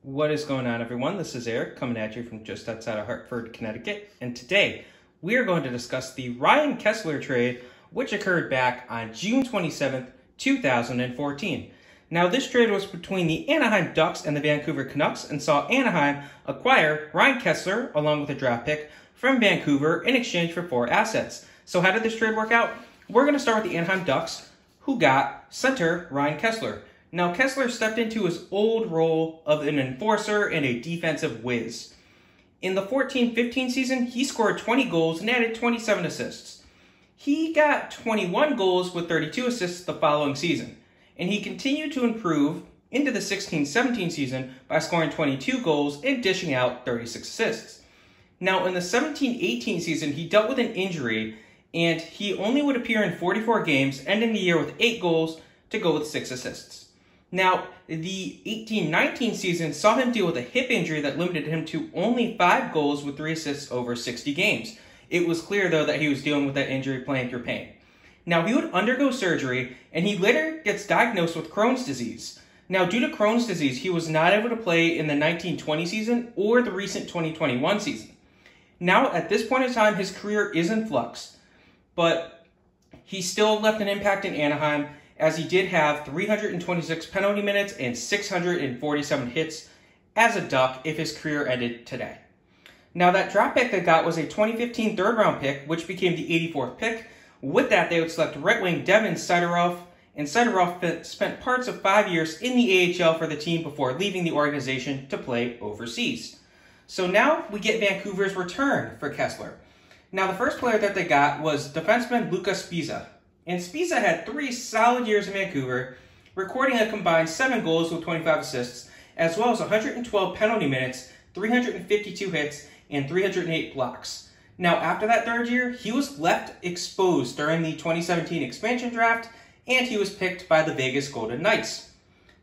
What is going on, everyone? This is Eric coming at you from just outside of Hartford, Connecticut, and today we are going to discuss the Ryan Kesler trade, which occurred back on June 27th, 2014. Now, this trade was between the Anaheim Ducks and the Vancouver Canucks and saw Anaheim acquire Ryan Kesler along with a draft pick from Vancouver in exchange for 4 assets. So how did this trade work out? We're going to start with the Anaheim Ducks, who got center Ryan Kesler. Now, Kesler stepped into his old role of an enforcer and a defensive whiz. In the 14-15 season, he scored 20 goals and added 27 assists. He got 21 goals with 32 assists the following season, and he continued to improve into the 16-17 season by scoring 22 goals and dishing out 36 assists. Now, in the 17-18 season, he dealt with an injury, and he only would appear in 44 games, ending the year with 8 goals to go with 6 assists. Now, the 18-19 season saw him deal with a hip injury that limited him to only 5 goals with 3 assists over 60 games. It was clear, though, that he was dealing with that injury playing through pain. Now, he would undergo surgery, and he later gets diagnosed with Crohn's disease. Now, due to Crohn's disease, he was not able to play in the 19-20 season or the recent 2021 season. Now, at this point in time, his career is in flux, but he still left an impact in Anaheim, as he did have 326 penalty minutes and 647 hits as a Duck if his career ended today. Now, that draft pick they got was a 2015 third-round pick, which became the 84th pick. With that, they would select right wing Devin Sidorov, and Sidorov spent parts of 5 years in the AHL for the team before leaving the organization to play overseas. So now we get Vancouver's return for Kesler. Now, the first player that they got was defenseman Lukas Sbisa. And Sbisa had 3 solid years in Vancouver, recording a combined 7 goals with 25 assists, as well as 112 penalty minutes, 352 hits, and 308 blocks. Now, after that third year, he was left exposed during the 2017 expansion draft, and he was picked by the Vegas Golden Knights.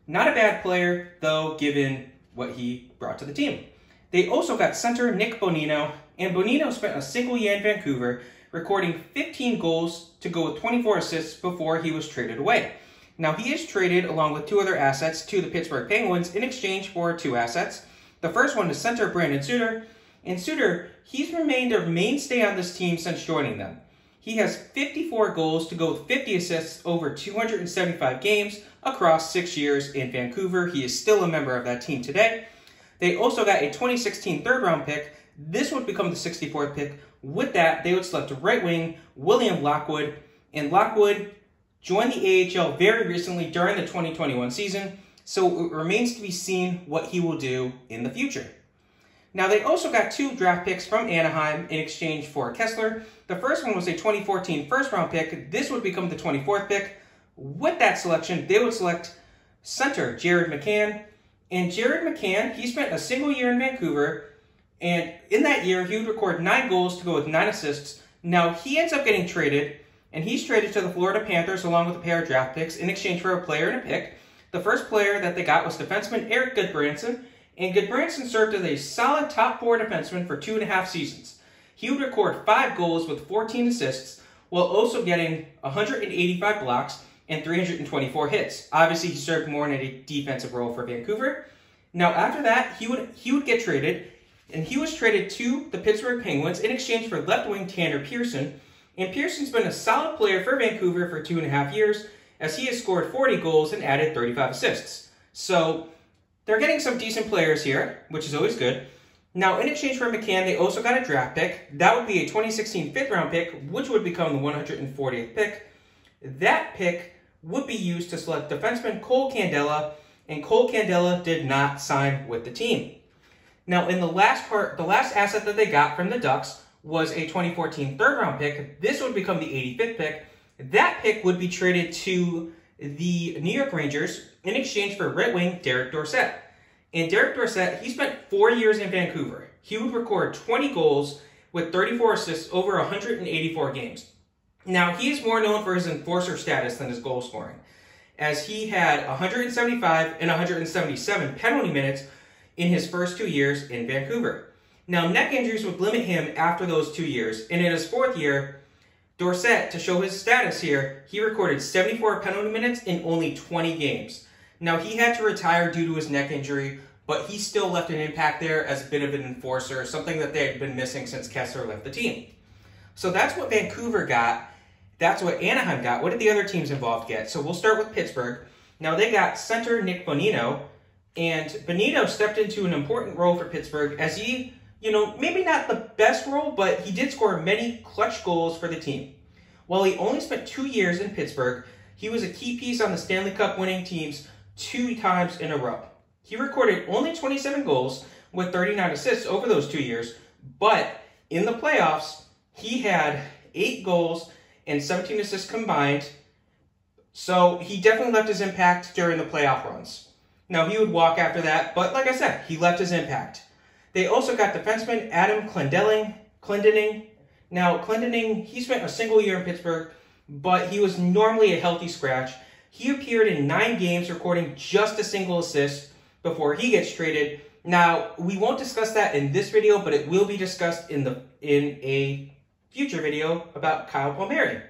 Not a bad player, though, given what he brought to the team. They also got center Nick Bonino, and Bonino spent a single year in Vancouver, recording 15 goals to go with 24 assists before he was traded away. Now, he is traded along with 2 other assets to the Pittsburgh Penguins in exchange for 2 assets. The first one is center Brandon Suter, and Suter, he's remained a mainstay on this team since joining them. He has 54 goals to go with 50 assists over 275 games across 6 years in Vancouver. He is still a member of that team today. They also got a 2016 third-round pick. This would become the 64th pick. With that, they would select right wing William Lockwood, and Lockwood joined the AHL very recently during the 2021 season, so it remains to be seen what he will do in the future. Now, they also got 2 draft picks from Anaheim in exchange for Kesler. The first one was a 2014 first-round pick. This would become the 24th pick. With that selection, they would select center Jared McCann, and Jared McCann, he spent a single year in Vancouver, and in that year, he would record 9 goals to go with 9 assists. Now, he ends up getting traded, and he's traded to the Florida Panthers along with a pair of draft picks in exchange for a player and a pick. The first player that they got was defenseman Erik Gudbranson, and Gudbranson served as a solid top 4 defenseman for 2.5 seasons. He would record 5 goals with 14 assists, while also getting 185 blocks and 324 hits. Obviously, he served more in a defensive role for Vancouver. Now, after that, he would get traded, and he was traded to the Pittsburgh Penguins in exchange for left wing Tanner Pearson. And Pearson's been a solid player for Vancouver for 2.5 years, as he has scored 40 goals and added 35 assists. So they're getting some decent players here, which is always good. Now, in exchange for McCann, they also got a draft pick. That would be a 2016 5th-round pick, which would become the 140th pick. That pick would be used to select defenseman Cole Candela, and Cole Candela did not sign with the team. Now, in the last asset that they got from the Ducks was a 2014 third-round pick. This would become the 85th pick. That pick would be traded to the New York Rangers in exchange for right wing Derek Dorsett. And Derek Dorsett, he spent 4 years in Vancouver. He would record 20 goals with 34 assists over 184 games. Now, he is more known for his enforcer status than his goal scoring, as he had 175 and 177 penalty minutes in his first 2 years in Vancouver. Now, neck injuries would limit him after those 2 years, and in his 4th year, Dorsett, to show his status here, he recorded 74 penalty minutes in only 20 games. Now, he had to retire due to his neck injury, but he still left an impact there as a bit of an enforcer, something that they had been missing since Kesler left the team. So that's what Vancouver got. That's what Anaheim got. What did the other teams involved get? So we'll start with Pittsburgh. Now they got center Nick Bonino, and Bonino stepped into an important role for Pittsburgh as he, maybe not the best role, but he did score many clutch goals for the team. While he only spent 2 years in Pittsburgh, he was a key piece on the Stanley Cup winning teams 2 times in a row. He recorded only 27 goals with 39 assists over those 2 years, but in the playoffs, he had 8 goals and 17 assists combined, so he definitely left his impact during the playoff runs. Now, he would walk after that, but like I said, he left his impact. They also got defenseman Adam Clendening. Now, Clendening, he spent a single year in Pittsburgh, but he was normally a healthy scratch. He appeared in 9 games, recording just a single assist before he gets traded. Now, we won't discuss that in this video, but it will be discussed in a future video about Kyle Palmieri.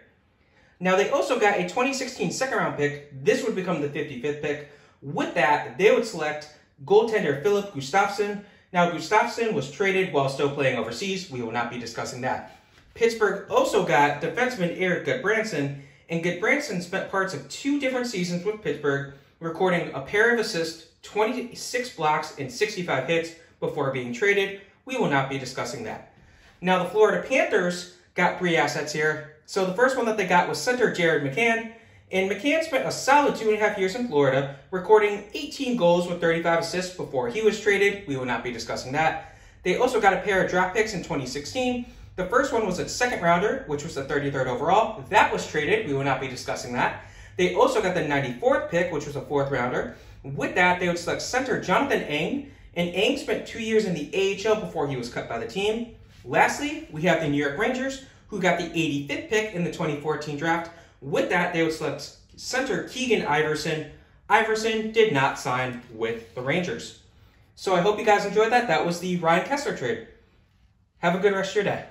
Now, they also got a 2016 second-round pick. This would become the 55th pick. With that, they would select goaltender Philip Gustafsson. Now, Gustafsson was traded while still playing overseas. We will not be discussing that. Pittsburgh also got defenseman Erik Gudbranson, and Gudbranson spent parts of 2 different seasons with Pittsburgh, recording a pair of assists, 26 blocks, and 65 hits before being traded. We will not be discussing that. Now, the Florida Panthers got 3 assets here. So the first one that they got was center Jared McCann, and McCann spent a solid 2.5 years in Florida, recording 18 goals with 35 assists before he was traded. We will not be discussing that. They also got a pair of draft picks in 2016. The first one was a second rounder, which was the 33rd overall. That was traded. We will not be discussing that. They also got the 94th pick, which was a 4th rounder. With that, they would select center Jonathan Eng, and Eng spent 2 years in the AHL before he was cut by the team. Lastly, we have the New York Rangers, who got the 85th pick in the 2014 draft. With that, they would select center Keegan Iverson. Iverson did not sign with the Rangers. So I hope you guys enjoyed that. That was the Ryan Kesler trade. Have a good rest of your day.